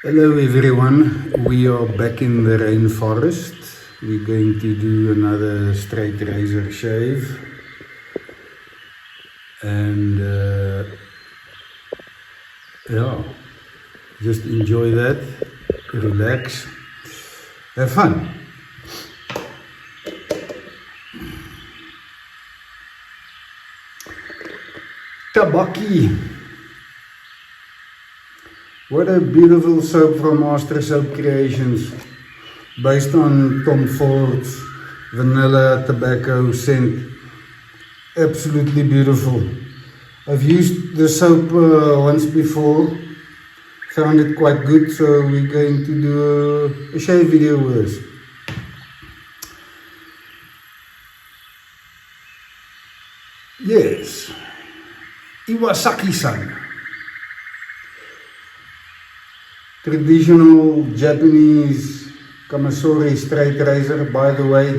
Hello everyone, we are back in the rainforest. We're going to do another straight razor shave and yeah, just enjoy that, relax, have fun. Tabacchi. What a beautiful soap from Master Soap Creations, based on Tom Ford's vanilla tobacco scent. Absolutely beautiful. I've used the soap once before, found it quite good, so we're going to do a shave video with this. Yes, Iwasaki-san. Traditional Japanese Kamasori straight razor. By the way,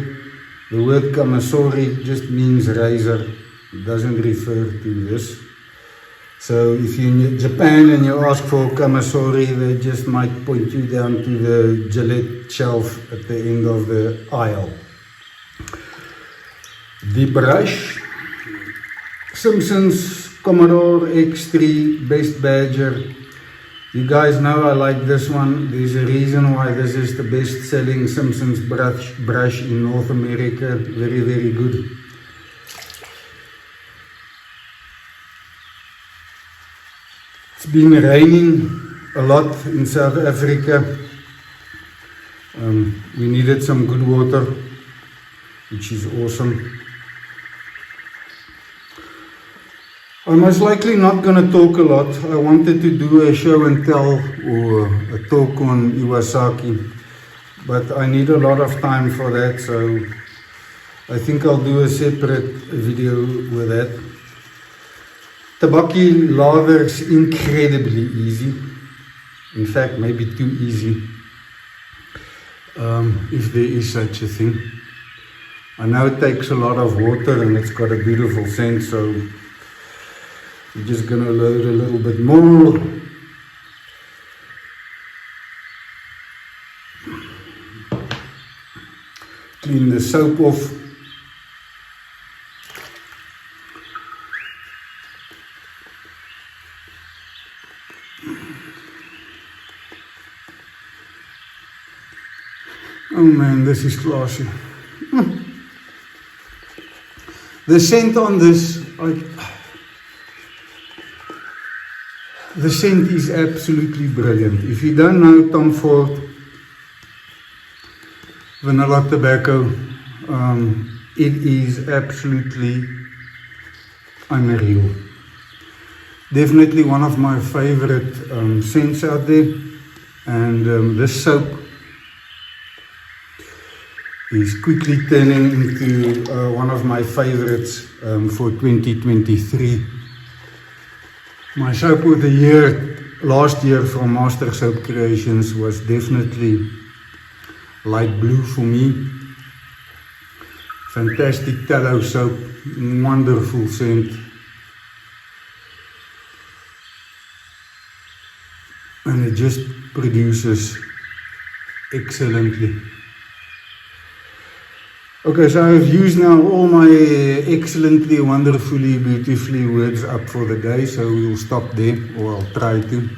the word Kamasori just means razor. It doesn't refer to this. So if you're in Japan and you ask for Kamasori, they just might point you down to the Gillette shelf at the end of the aisle. The brush, Simpson's Commodore X3 Best Badger. You guys know I like this one. There's a reason why this is the best selling Simpsons brush in North America. Very, very good. It's been raining a lot in South Africa. We needed some good water, which is awesome. I'm most likely not going to talk a lot. I wanted to do a show and tell or a talk on Iwasaki, but I need a lot of time for that, so I think I'll do a separate video with that. Tabacchi lather is incredibly easy. In fact, maybe too easy, if there is such a thing. I know it takes a lot of water and it's got a beautiful scent, so I'm just going to load a little bit more. Clean the soap off. Oh man, this is classy. The scent on this, the scent is absolutely brilliant. If you don't know Tom Ford vanilla tobacco, it is absolutely unreal. Definitely one of my favorite scents out there, and this soap is quickly turning into one of my favorites for 2023. My soap of the year last year from Master Soap Creations was definitely light blue for me. Fantastic tallow soap, wonderful scent. And it just produces excellently. Okay, so I've used now all my excellently, wonderfully, beautifully words up for the day, so we'll stop there, or I'll try to.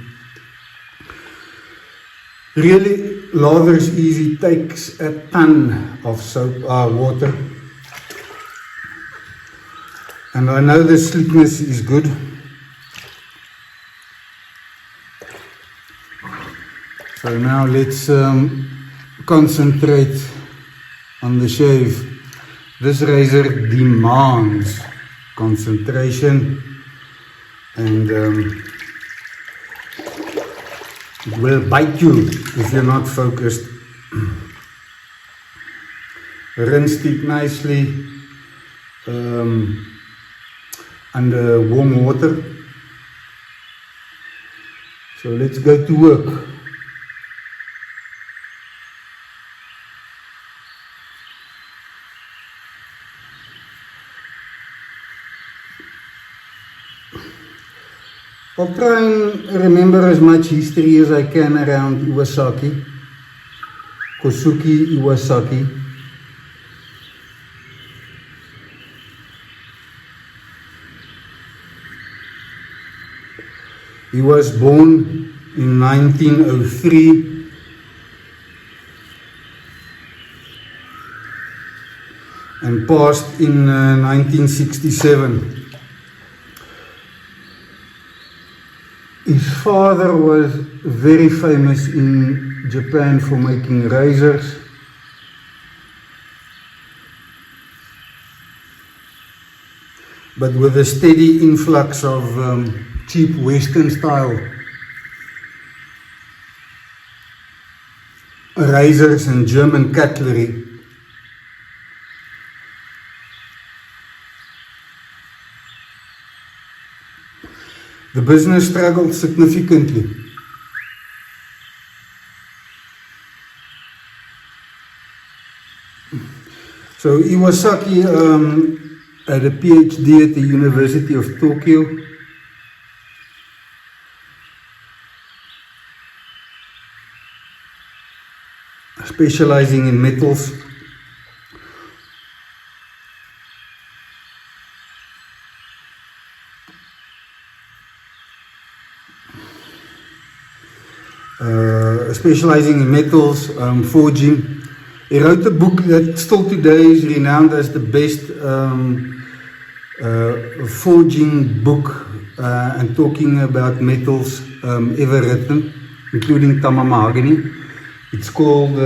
Really, lather is easy, takes a ton of soap, water. And I know the slickness is good. So now let's concentrate on the shave. This razor demands concentration, and it will bite you if you're not focused. Rinse it nicely under warm water. So let's go to work. I'll try and remember as much history as I can around Iwasaki, Kosuke Iwasaki. He was born in 1903 and passed in 1967. His father was very famous in Japan for making razors. But with a steady influx of cheap Western style razors and German cutlery. The business struggled significantly. So Iwasaki had a PhD at the University of Tokyo. Specializing in metals. Forging. He wrote a book that still today is renowned as the best forging book and talking about metals ever written, including mahogany. It's called,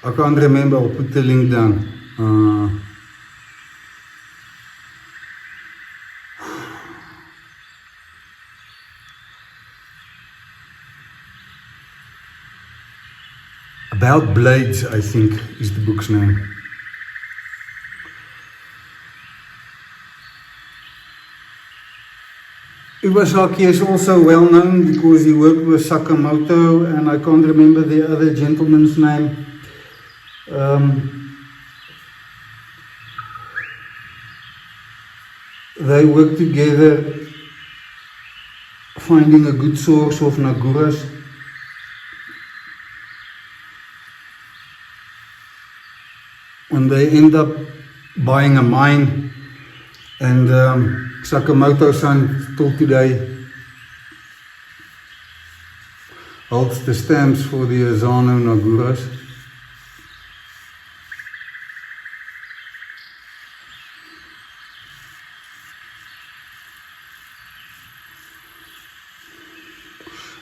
I can't remember, I'll put the link down. About Blades, I think, is the book's name. Iwasaki is also well known because he worked with Sakamoto, and I can't remember the other gentleman's name. They worked together finding a good source of Naguras. And they end up buying a mine, and Sakamoto-san till today holds the stamps for the Asano Naguras.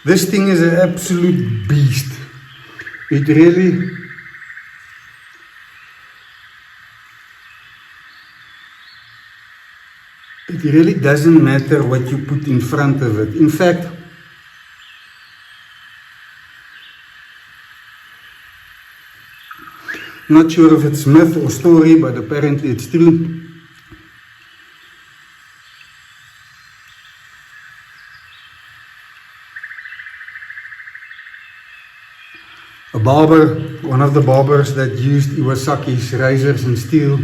This thing is an absolute beast. It really doesn't matter what you put in front of it. In fact, not sure if it's myth or story, but apparently it's true. A barber, one of the barbers that used Iwasaki's razors and steel,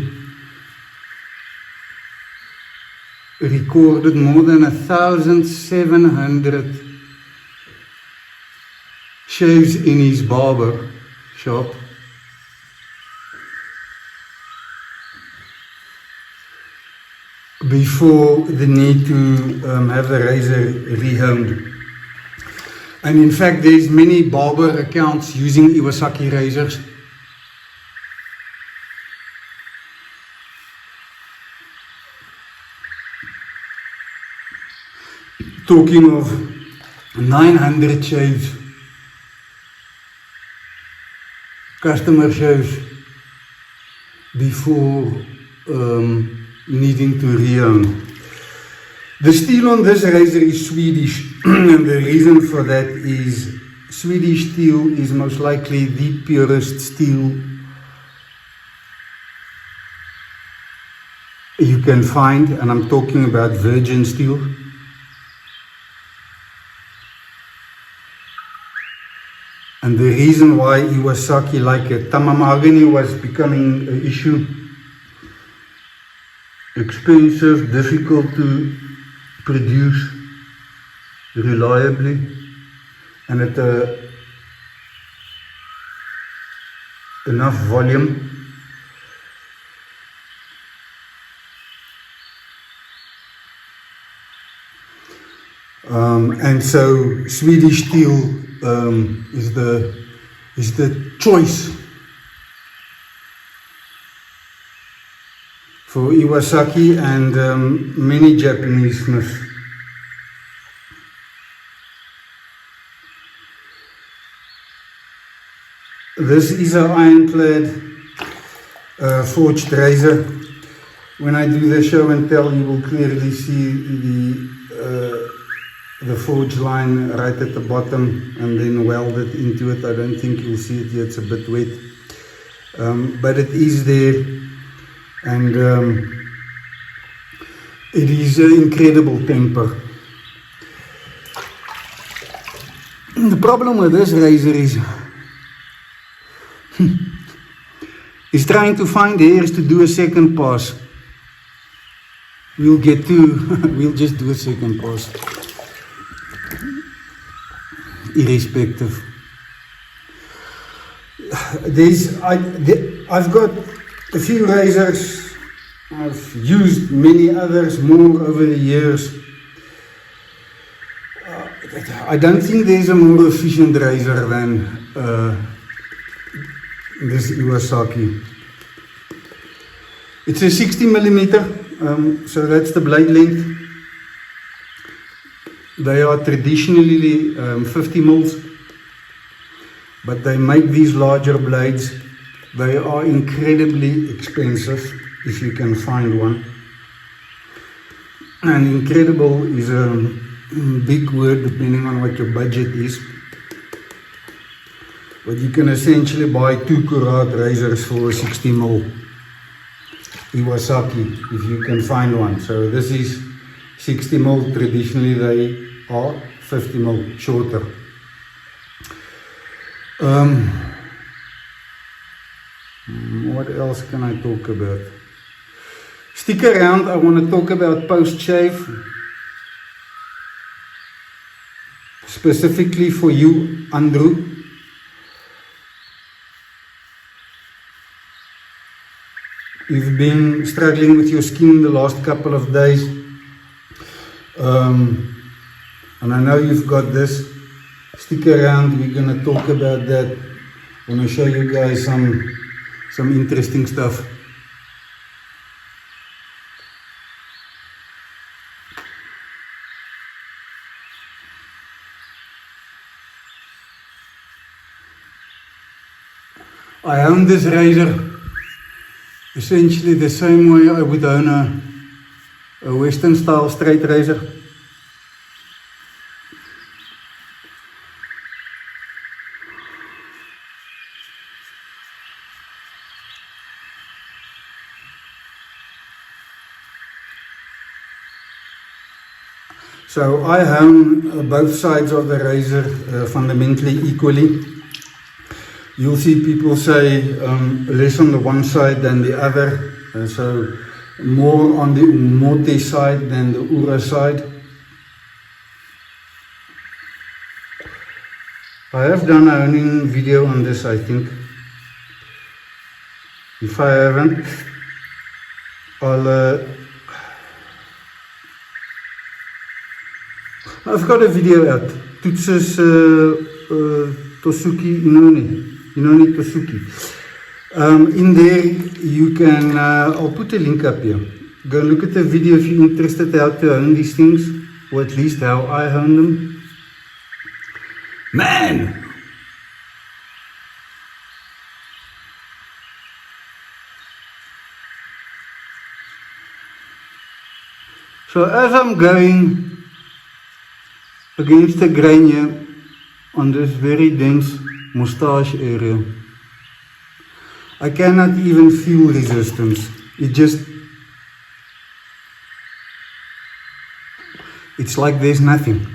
recorded more than 1,700 shaves in his barber shop. Before the need to have the razor rehomed. And in fact, there's many barber accounts using Iwasaki razors. Talking of 900 shaves, customer shaves, before needing to reown. The steel on this razor is Swedish, and the reason for that is Swedish steel is most likely the purest steel you can find, and I'm talking about virgin steel. And the reason why Iwasaki, like a mahogany, was becoming an issue expensive, difficult to produce reliably, and at enough volume. And so Swedish steel is the choice for Iwasaki and many Japanese smiths. This is an ironclad forged razor. When I do the show and tell, you will clearly see the forge line right at the bottom and then welded into it. I don't think you'll see it yet, it's a bit wet. But it is there, and it is an incredible temper. The problem with this razor is trying to find hairs to do a second pass. We'll just do a second pass, irrespective. I've got a few razors. I've used many others more over the years. I don't think there's a more efficient razor than this Iwasaki. It's a 60mm, so that's the blade length. They are traditionally 50 mils, but they make these larger blades. They are incredibly expensive if you can find one. And incredible is a big word depending on what your budget is. But you can essentially buy 2 karat razors for 60mm Iwasaki if you can find one. So this is 60mm. Traditionally they are 50mm shorter. What else can I talk about? Stick around, I want to talk about post-shave. Specifically for you, Andrew. You've been struggling with your skin the last couple of days. And I know you've got this. Stick around, we're going to talk about that. I'm going to show you guys some interesting stuff. I own this razor essentially the same way I would own a Western style straight razor. So I own both sides of the razor fundamentally equally. You'll see people say less on the one side than the other, so more on the Umote side than the Ura side. I have done a honing video on this, I think. If I haven't, I've got a video out. Toetses Tosuki Inoni Tosuki. In there you can, I'll put a link up here. Go and look at the video if you're interested how to hone these things, or at least how I hone them. Man! So as I'm going against the grain here on this very dense moustache area, I cannot even feel resistance. It's like there's nothing.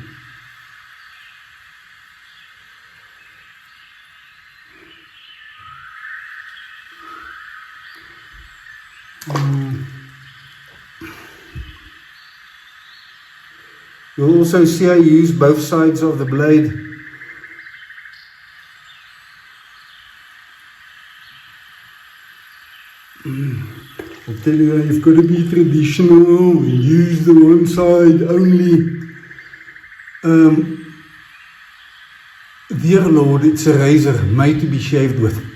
You'll also see I use both sides of the blade. I'll tell you, you've got to be traditional and use the one side only. Dear Lord, it's a razor made to be shaved with.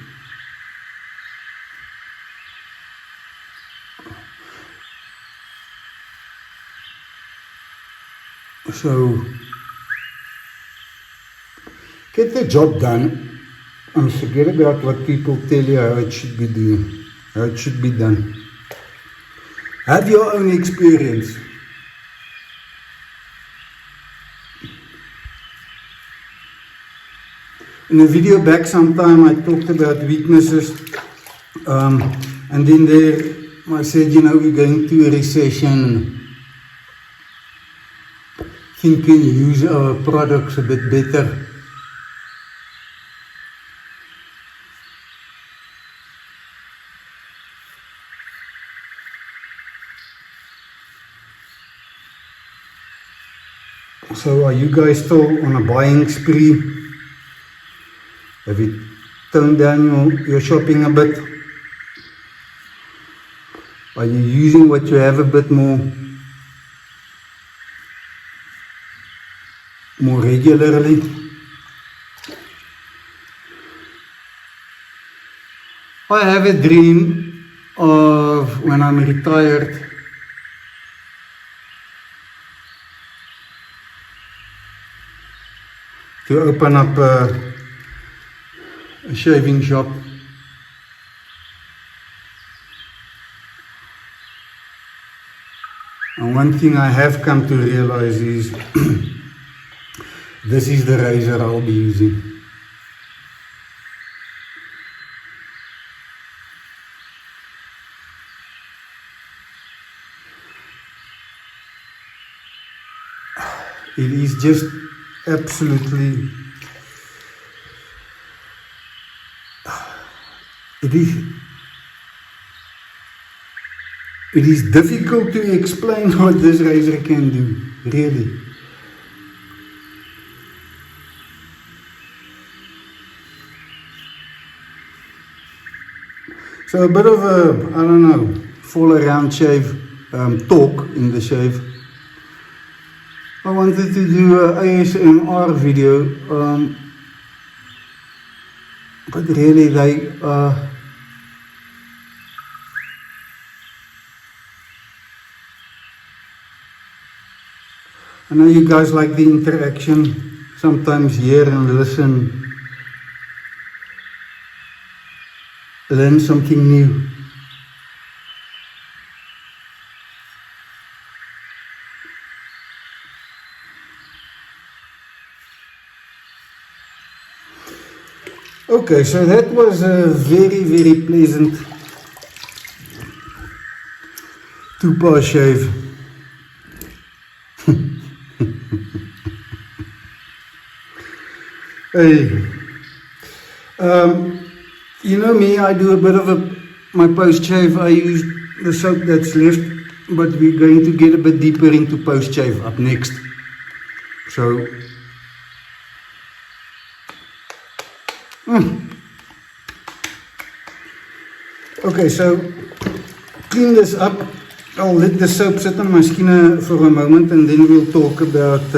So, get the job done and forget about what people tell you how it should be doing, how it should be done. Have your own experience. In a video back sometime I talked about weaknesses, and then there I said, you know, we're going through a recession. Think we can use our products a bit better. So are you guys still on a buying spree? Have you toned down your shopping a bit? Are you using what you have a bit more regularly? I have a dream of when I'm retired to open up a shaving shop. And one thing I have come to realize is this is the razor I'll be using. It is just absolutely, it is difficult to explain what this razor can do, really. So a bit of a, I don't know, fall around shave, talk in the shave. I wanted to do an ASMR video, but really they I know you guys like the interaction, sometimes hear and listen, learn something new. Okay, so that was a very, very pleasant two-bar shave. Hey, you know me, I do a bit of my post-shave. I use the soap that's left, but we're going to get a bit deeper into post-shave up next. So, okay, so clean this up. I'll let the soap sit on my skin for a moment and then we'll talk about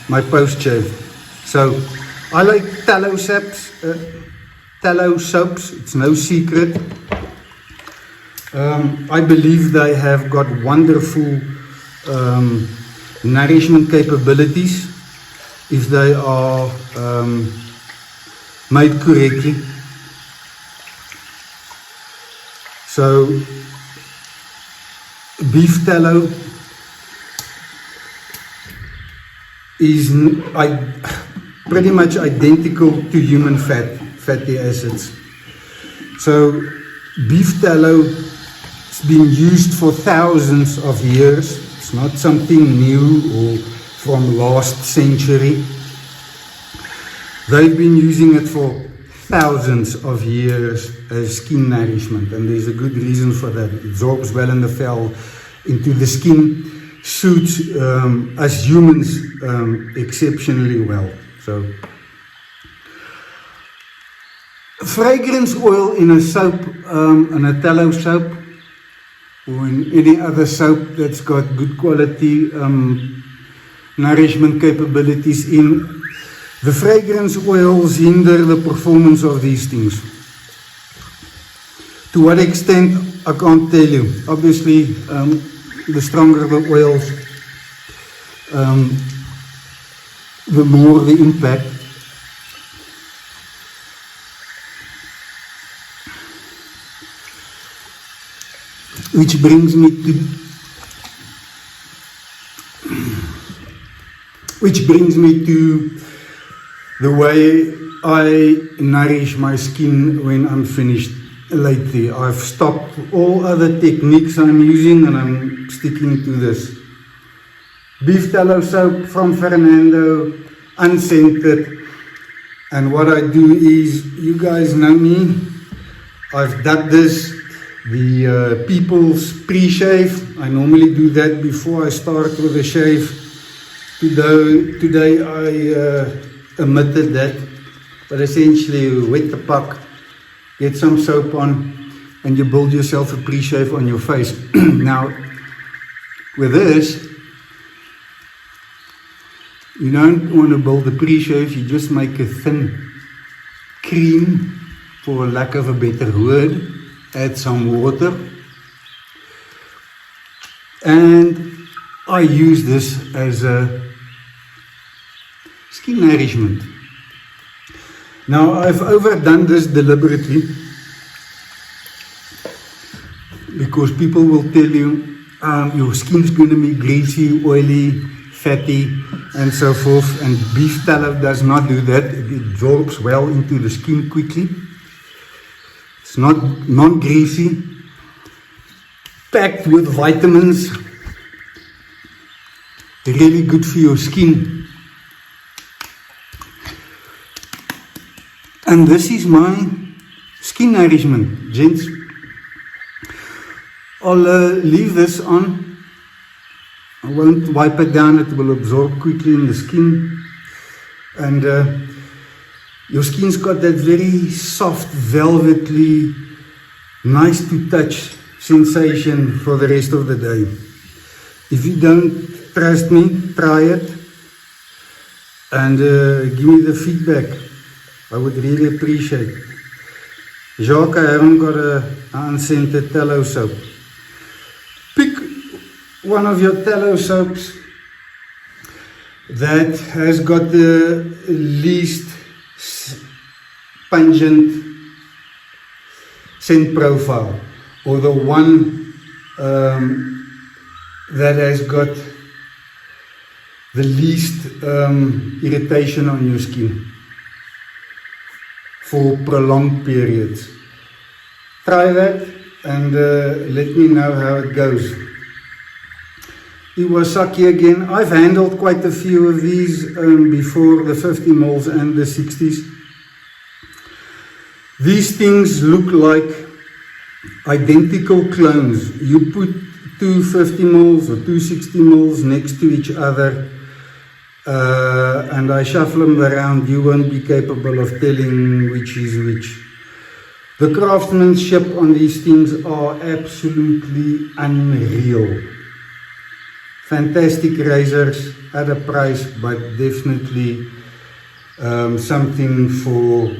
my post-shave. So, I like tallow soaps. It's no secret. I believe they have got wonderful nourishment capabilities if they are made correctly. So beef tallow is pretty much identical to human fatty acids. So beef tallow has been used for thousands of years. It's not something new or from last century. They've been using it for thousands of years as skin nourishment, and there's a good reason for that. It absorbs well in the fell into the skin, suits us humans exceptionally well. So, fragrance oil in a soap, in a tallow soap, or in any other soap that's got good quality nourishment capabilities in. The fragrance oils hinder the performance of these things. To what extent, I can't tell you. Obviously, the stronger the oils, the more the impact. Which brings me to the way I nourish my skin when I'm finished lately. I've stopped all other techniques I'm using and I'm sticking to this. Beef tallow soap from Fernando, unscented. And what I do is, you guys know me, I've dubbed this the people's pre-shave. I normally do that before I start with a shave. Today I omitted that, but essentially wet the puck, get some soap on, and you build yourself a pre-shave on your face. Now, with this, you don't want to build a pre-shave, you just make a thin cream, for lack of a better word. Add some water, and I use this as a skin nourishment. Now, I've overdone this deliberately because people will tell you your skin's going to be greasy, oily, fatty, and so forth, and beef tallow does not do that. It absorbs well into the skin quickly. It's not non-greasy, packed with vitamins, really good for your skin. And this is my skin nourishment, gents. I'll leave this on. I won't wipe it down, it will absorb quickly in the skin. And your skin's got that very soft, velvety, nice to touch sensation for the rest of the day. If you don't trust me, try it and give me the feedback. I would really appreciate it. Jacques, I haven't got an unscented tallow soap. Pick one of your tallow soaps that has got the least pungent scent profile, or the one that has got the least irritation on your skin for prolonged periods. Try that and let me know how it goes. Iwasaki again. I've handled quite a few of these before, the 50 mils and the 60s. These things look like identical clones. You put two 50 mils or two 60 mils next to each other and I shuffle them around, you won't be capable of telling which is which. The craftsmanship on these things are absolutely unreal. Fantastic razors at a price, but definitely something for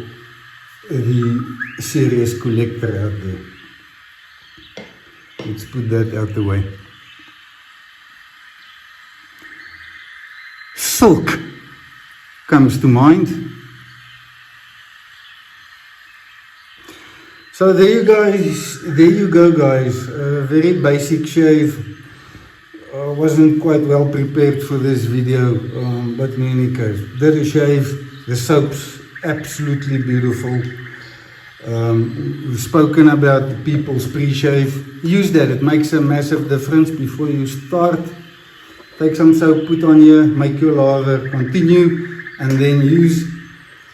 the serious collector out there. Let's put that out the way. Silk comes to mind. So there you go guys, a very basic shave. I wasn't quite well prepared for this video, but in any case, did a shave. The soap's absolutely beautiful. We've spoken about the people's pre-shave. Use that, it makes a massive difference before you start. Take some soap, put on here, make your lather, continue, and then use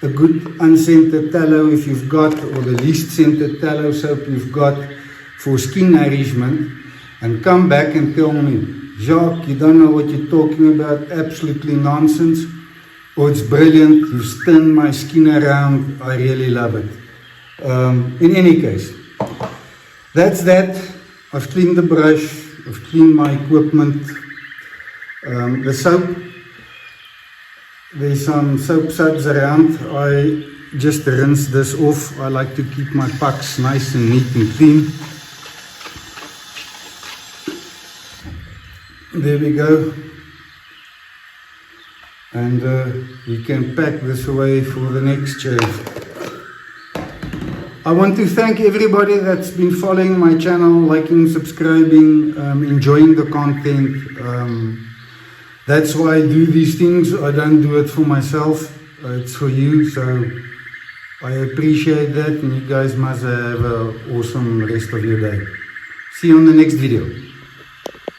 a good unscented tallow if you've got, or the least scented tallow soap you've got for skin nourishment, and come back and tell me, Jacques, you don't know what you're talking about, absolutely nonsense. Oh, it's brilliant, you've turned my skin around, I really love it. In any case, that's that. I've cleaned the brush, I've cleaned my equipment. The soap, there's some soap suds around. I just rinse this off. I like to keep my pucks nice and neat and clean. There we go. And we can pack this away for the next shave. I want to thank everybody that's been following my channel, liking, subscribing, enjoying the content. That's why I do these things. I don't do it for myself. It's for you. So I appreciate that, and you guys must have an awesome rest of your day. See you on the next video.